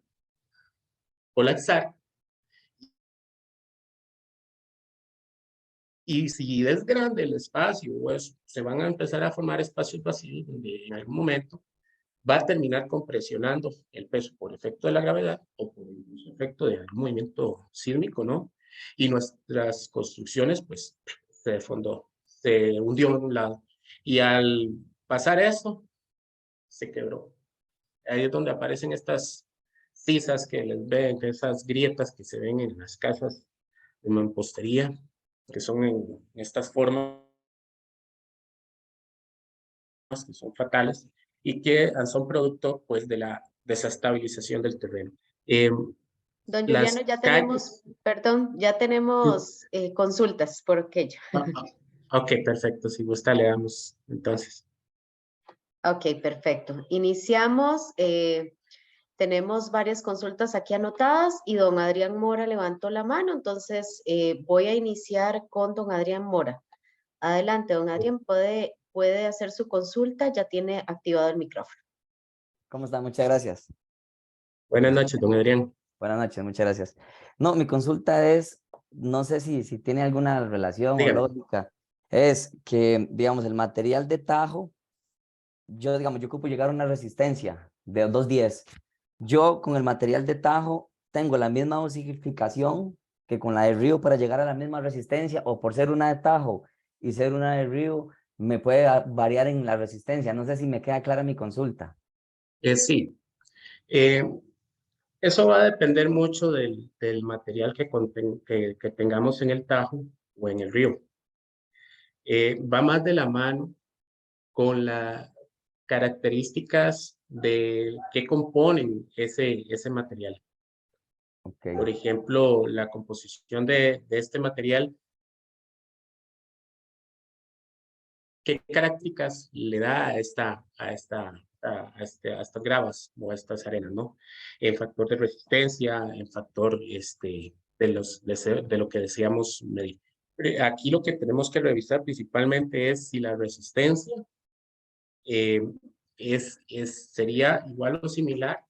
colapsar. Y si es grande el espacio, pues se van a empezar a formar espacios vacíos donde en algún momento va a terminar compresionando el peso por efecto de la gravedad o por el efecto de algún movimiento sísmico, ¿no? Y nuestras construcciones, pues, se fundó, se hundió en un lado. Y al pasar eso, se quebró. Ahí es donde aparecen estas cisas que les ven, esas grietas que se ven en las casas de mampostería, que son en estas formas que son fatales y que son producto pues de la desestabilización del terreno. Eh, Don Juliano, las ya tenemos, calles. perdón, ya tenemos consultas por aquello. Ok, perfecto. Si gusta, le damos entonces. Ok, perfecto. Iniciamos. Tenemos varias consultas aquí anotadas y don Adrián Mora levantó la mano, entonces voy a iniciar con don Adrián Mora. Adelante, don Adrián, puede hacer su consulta, ya tiene activado el micrófono. ¿Cómo está? Muchas gracias. Buenas noches, don Adrián. Buenas noches, muchas gracias. No, mi consulta es, no sé si tiene alguna relación o Dígame. lógica, es que, digamos, el material de tajo, digamos, yo ocupo llegar a una resistencia de 210. Yo con el material de tajo tengo la misma dosificación que con la de río para llegar a la misma resistencia, o por ser una de tajo y ser una de río, me puede variar en la resistencia. No sé si me queda clara mi consulta. Sí. Eh, Eso va a depender mucho del material que tengamos en el Tajo o en el río. Va más de la mano con las características de qué componen ese material. Ok. Por ejemplo, la composición de este material, qué características le da a estas gravas o a estas arenas, ¿no? En factor de resistencia, en factor de lo que decíamos medir. Aquí lo que tenemos que revisar principalmente es si la resistencia eh, sería igual o similar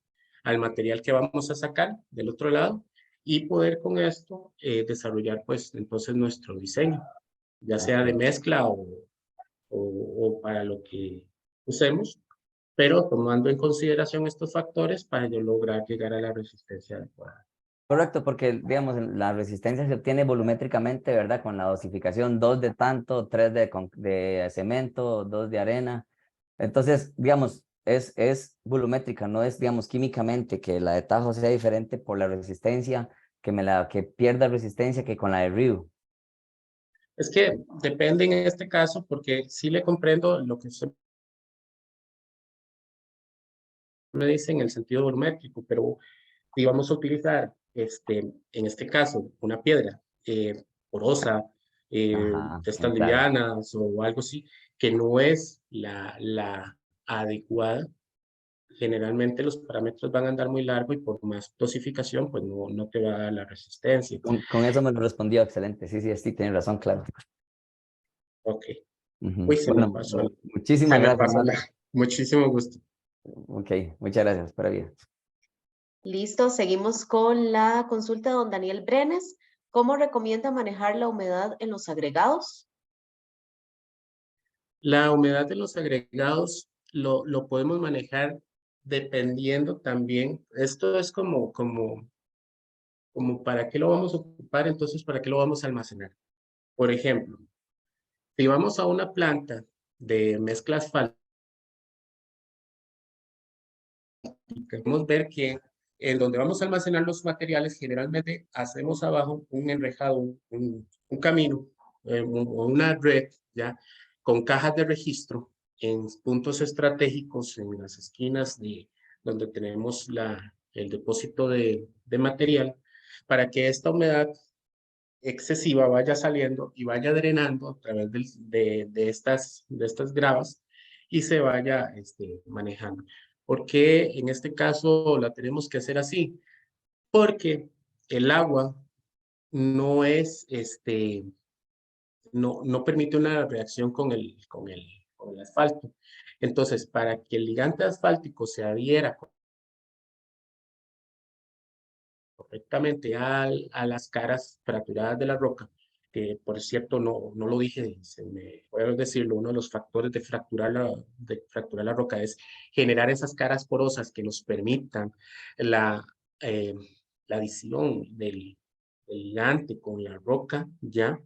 al material que vamos a sacar del otro lado y poder con esto desarrollar pues entonces nuestro diseño, ya sea de Ok. mezcla o para lo que usemos, pero tomando en consideración estos factores para yo lograr llegar a la resistencia adecuada. Correcto, porque digamos, la resistencia se obtiene volumétricamente, ¿verdad? Con la dosificación, 2 de tanto, 3 de cemento, 2 de arena. Entonces, digamos, es volumétrica, no es, digamos, químicamente que la de Tajo sea diferente por la resistencia, que pierda resistencia que con la de Ryu. Es que depende en este caso, porque sí le comprendo lo que usted me dice en el sentido volumétrico, pero si vamos a utilizar, en este caso, una piedra porosa, Ajá, de estas claro. livianas o algo así, que no es la adecuada, generalmente los parámetros van a andar muy largo y por más dosificación, pues no te va a dar la resistencia. Con eso me lo respondió excelente. Sí, sí, sí, tiene razón, claro. Ok. Ujú. Uy, se me Bueno, pasó, se muchísimas me gracias, pasó Manuel. muchísimo gusto. Ok, muchas gracias, para bien. Listo, seguimos con la consulta de don Daniel Brenes. ¿Cómo recomienda manejar la humedad en los agregados? La humedad de los agregados lo podemos manejar dependiendo también. Esto es como para qué lo vamos a ocupar, entonces para qué lo vamos a almacenar. Por ejemplo, si vamos a una planta de mezcla asfáltica, podemos ver que en donde vamos a almacenar los materiales, generalmente hacemos abajo un enrejado, un camino o una red, ¿ya? Con cajas de registro en puntos estratégicos, en las esquinas de donde tenemos el depósito de material, para que esta humedad excesiva vaya saliendo y vaya drenando a través de estas gravas y se vaya manejando. ¿Por qué en este caso la tenemos que hacer así? Porque el agua no es, no permite una reacción con el asfalto. Entonces, para que el ligante asfáltico se adhiera correctamente a las caras fracturadas de la roca, que por cierto no lo dije, se me puede decirlo, uno de los factores de fracturar la roca es generar esas caras porosas que nos permitan la, eh, la adición del ligante con la roca, ¿ya?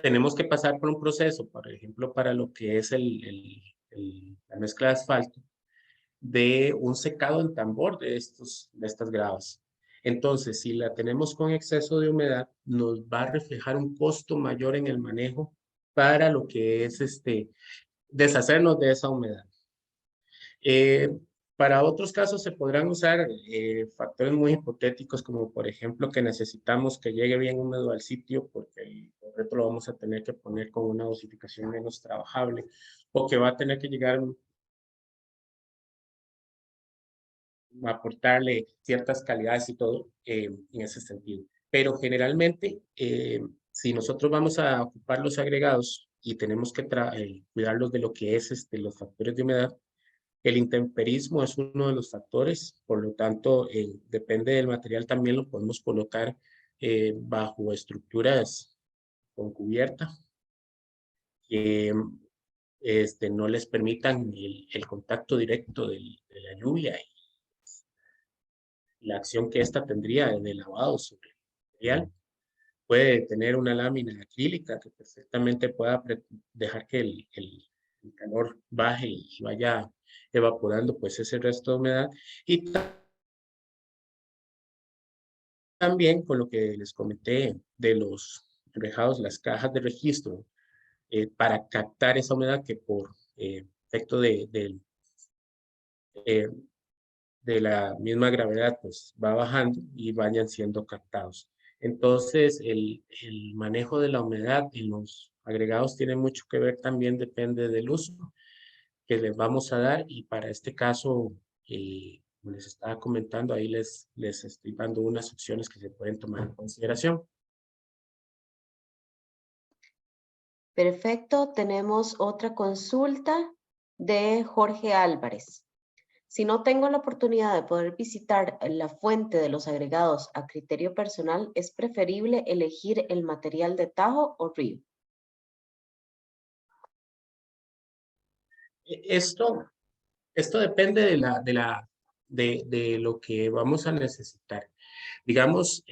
Tenemos que pasar por un proceso, por ejemplo, para lo que es la mezcla de asfalto, de un secado en tambor de estas gravas. Entonces, si la tenemos con exceso de humedad, nos va a reflejar un costo mayor en el manejo para lo que es deshacernos de esa humedad. Eh, para otros casos se podrán usar factores muy hipotéticos, como por ejemplo que necesitamos que llegue bien húmedo al sitio porque el concreto lo vamos a tener que poner con una dosificación menos trabajable, o que va a tener que llegar aportarle ciertas calidades y todo en ese sentido. Pero generalmente, si nosotros vamos a ocupar los agregados y tenemos que cuidarlos de lo que es los factores de humedad, el intemperismo es uno de los factores, por lo tanto, depende del material, también lo podemos colocar bajo estructuras con cubierta que no les permitan el contacto directo de la lluvia y la acción que ésta tendría de lavado sobre el material. Puede tener una lámina acrílica que perfectamente pueda dejar que el calor baje y vaya evaporando pues ese resto de humedad. Y también con lo que les comenté de los enrejados, las cajas de registro, para captar esa humedad que por efecto eh, de la misma gravedad, pues va bajando y vayan siendo captados. Entonces, el manejo de la humedad en los agregados tiene mucho que ver también, depende del uso que les vamos a dar, y para este caso, como les estaba comentando, ahí les estoy dando unas opciones que se pueden tomar en consideración. Perfecto, tenemos otra consulta de Jorge Álvarez. Si no tengo la oportunidad de poder visitar la fuente de los agregados a criterio personal, ¿es preferible elegir el material de tajo o río? Esto depende de lo que vamos a necesitar. Digamos,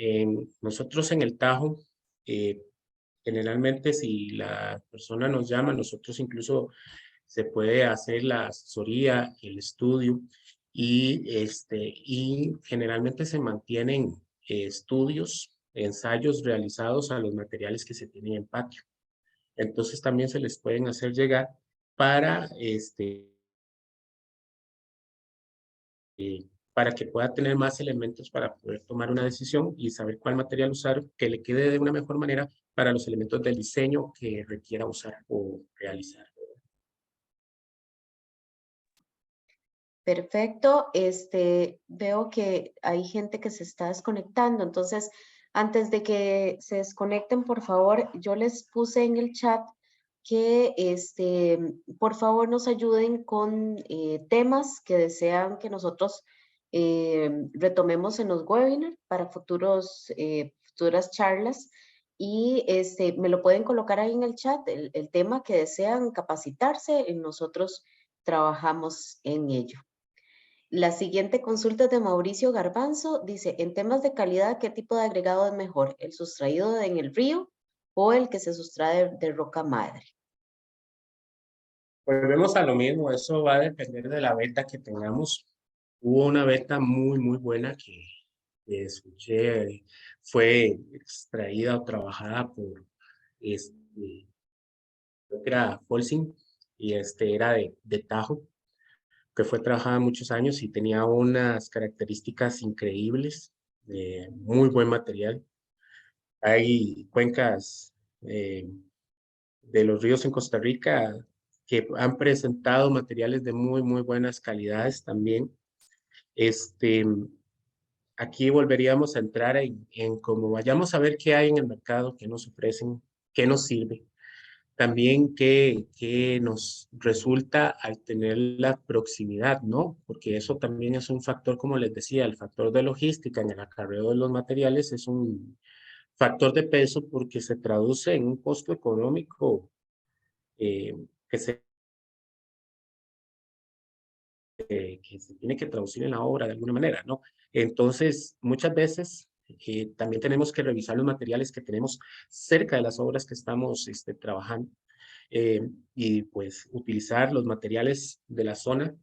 nosotros en el Tajo, eh, generalmente si la persona nos llama, nosotros incluso se puede hacer la asesoría, el estudio, y generalmente se mantienen estudios, ensayos realizados a los materiales que se tienen en patio. Entonces también se les pueden hacer llegar para para que pueda tener más elementos para poder tomar una decisión y saber cuál material usar que le quede de una mejor manera para los elementos del diseño que requiera usar o realizar. Perfecto, veo que hay gente que se está desconectando, entonces Antes de que se desconecten, por favor, yo les puse en el chat que por favor nos ayuden con temas que desean que nosotros retomemos en los webinars para futuras charlas. Y me lo pueden colocar ahí en el chat, el tema que desean capacitarse, y nosotros trabajamos en ello. La siguiente consulta es de Mauricio Garbanzo. Dice, en temas de calidad, ¿qué tipo de agregado es mejor? ¿El sustraído en el río o el que se sustrae de roca madre? Volvemos a lo mismo, eso va a depender de la beta que tengamos. Hubo una beta muy buena que escuché, fue extraída o trabajada por, creo que era Folsing, y era de Tajo, que fue trabajada muchos años y tenía unas características increíbles, muy buen material. Hay cuencas de los ríos en Costa Rica que han presentado materiales de muy buenas calidades también. Aquí volveríamos a entrar en cómo vayamos a ver qué hay en el mercado, qué nos ofrecen, qué nos sirve. También qué nos resulta al tener la proximidad, ¿no? Porque eso también es un factor, como les decía, el factor de logística en el acarreo de los materiales es un factor de peso porque se traduce en un costo económico que que se tiene que traducir en la obra de alguna manera, ¿no? Entonces, muchas veces también tenemos que revisar los materiales que tenemos cerca de las obras que estamos trabajando y pues utilizar los materiales de la zona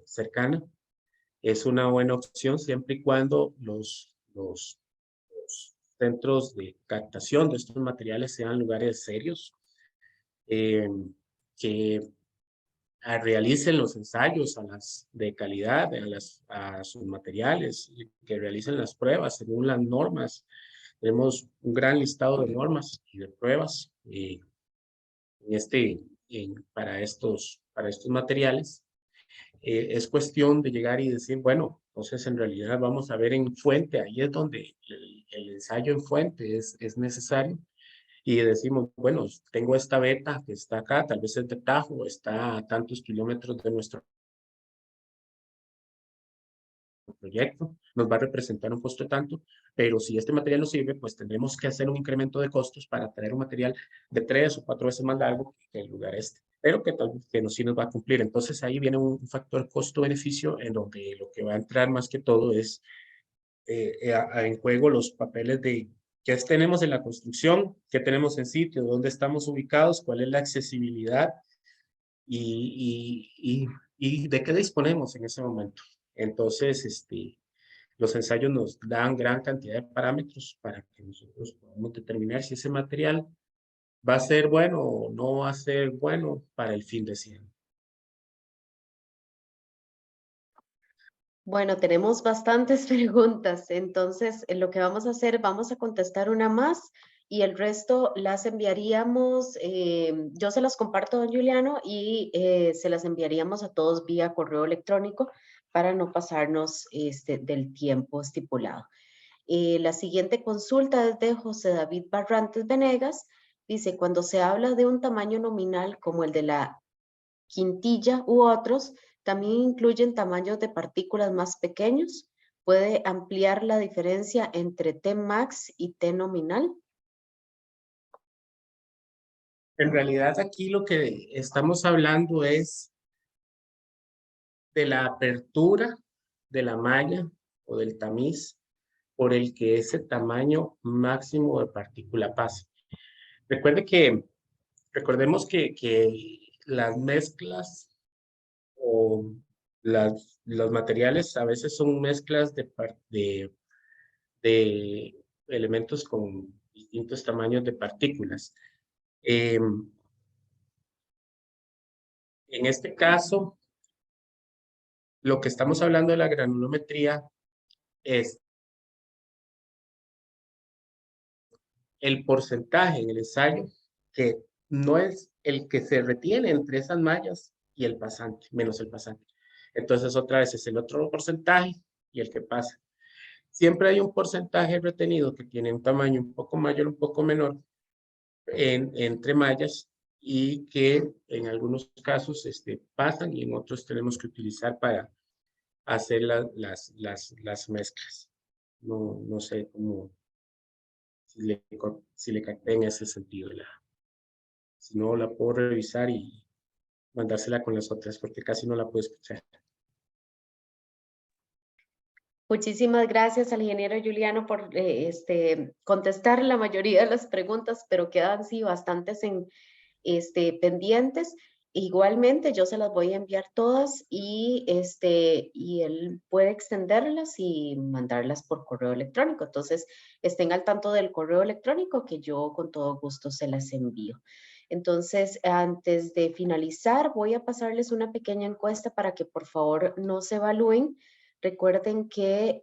cercana es una buena opción siempre y cuando los centros de captación de estos materiales sean lugares serios, eh, que realicen los ensayos de calidad a sus materiales, que realicen las pruebas según las normas. Tenemos un gran listado de normas y de pruebas para estos materiales. Es cuestión de llegar y decir, bueno, entonces en realidad vamos a ver en fuente, ahí es donde el ensayo en fuente es necesario. Y decimos, bueno, tengo esta beta que está acá, tal vez es de Tajo, está a tantos kilómetros de nuestro proyecto, nos va a representar un costo tanto, pero si este material no sirve, pues tendremos que hacer un incremento de costos para traer un material de 3 o 4 veces más largo que el lugar pero que sí nos va a cumplir. Entonces ahí viene un factor costo-beneficio en donde lo que va a entrar más que todo es en juego los papeles de qué tenemos en la construcción, qué tenemos en sitio, dónde estamos ubicados, cuál es la accesibilidad y de qué disponemos en ese momento. Entonces, los ensayos nos dan gran cantidad de parámetros para que nosotros podamos determinar si ese material va a ser bueno o no va a ser bueno para el fin de cien. Bueno, tenemos bastantes preguntas, entonces lo que vamos a hacer, vamos a contestar una más y el resto las enviaríamos, yo se las comparto a don Juliano y se las enviaríamos a todos vía correo electrónico para no pasarnos del tiempo estipulado. La siguiente consulta es de José David Barrantes Venegas. Dice, cuando se habla de un tamaño nominal como el de la quintilla u otros, también incluyen tamaños de partículas más pequeños. ¿Puede ampliar la diferencia entre T max y T nominal? En realidad aquí lo que estamos hablando es de la apertura de la malla o del tamiz por el que ese tamaño máximo de partícula pasa. Recordemos que las mezclas o los materiales a veces son mezclas de elementos con distintos tamaños de partículas. En este caso, lo que estamos hablando de la granulometría es el porcentaje en el ensayo que no es el que se retiene entre esas mallas y el pasante, menos el pasante. Entonces, otra vez es el otro porcentaje y el que pasa. Siempre hay un porcentaje retenido que tiene un tamaño un poco mayor, un poco menor entre mallas y que en algunos casos pasan y en otros tenemos que utilizar para hacer las mezclas. No sé cómo, si le capté en ese sentido. Si no, la puedo revisar y mandársela con las otras porque casi no la puedo escuchar. Muchísimas gracias al ingeniero Juliano por contestar la mayoría de las preguntas, pero quedan sí bastantes pendientes. Igualmente, yo se las voy a enviar todas y él puede extenderlas y mandarlas por correo electrónico. Entonces, estén al tanto del correo electrónico que yo con todo gusto se las envío. Entonces, antes de finalizar, voy a pasarles una pequeña encuesta para que por favor no se evalúen. Recuerden que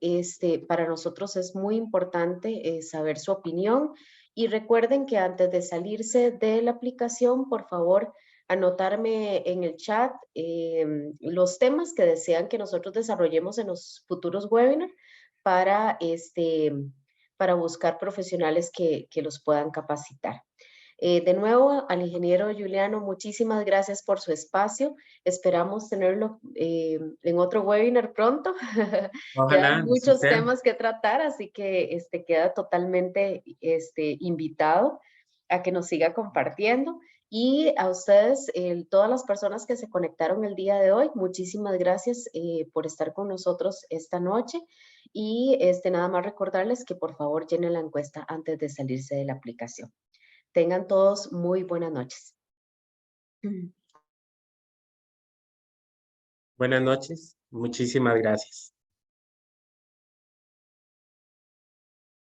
para nosotros es muy importante saber su opinión y recuerden que antes de salirse de la aplicación, por favor, anotarme en el chat los temas que desean que nosotros desarrollemos en los futuros webinars para, para buscar profesionales que los puedan capacitar. De nuevo, al ingeniero Juliano, muchísimas gracias por su espacio. Esperamos tenerlo en otro webinar pronto. Quedan Ojalá, así muchos sea. temas que tratar, así que queda totalmente invitado a que nos siga compartiendo. Y a ustedes, todas las personas que se conectaron el día de hoy, muchísimas gracias por estar con nosotros esta noche. Y nada más recordarles que por favor llenen la encuesta antes de salirse de la aplicación. Tengan todos muy buenas noches. Buenas noches. Muchísimas gracias.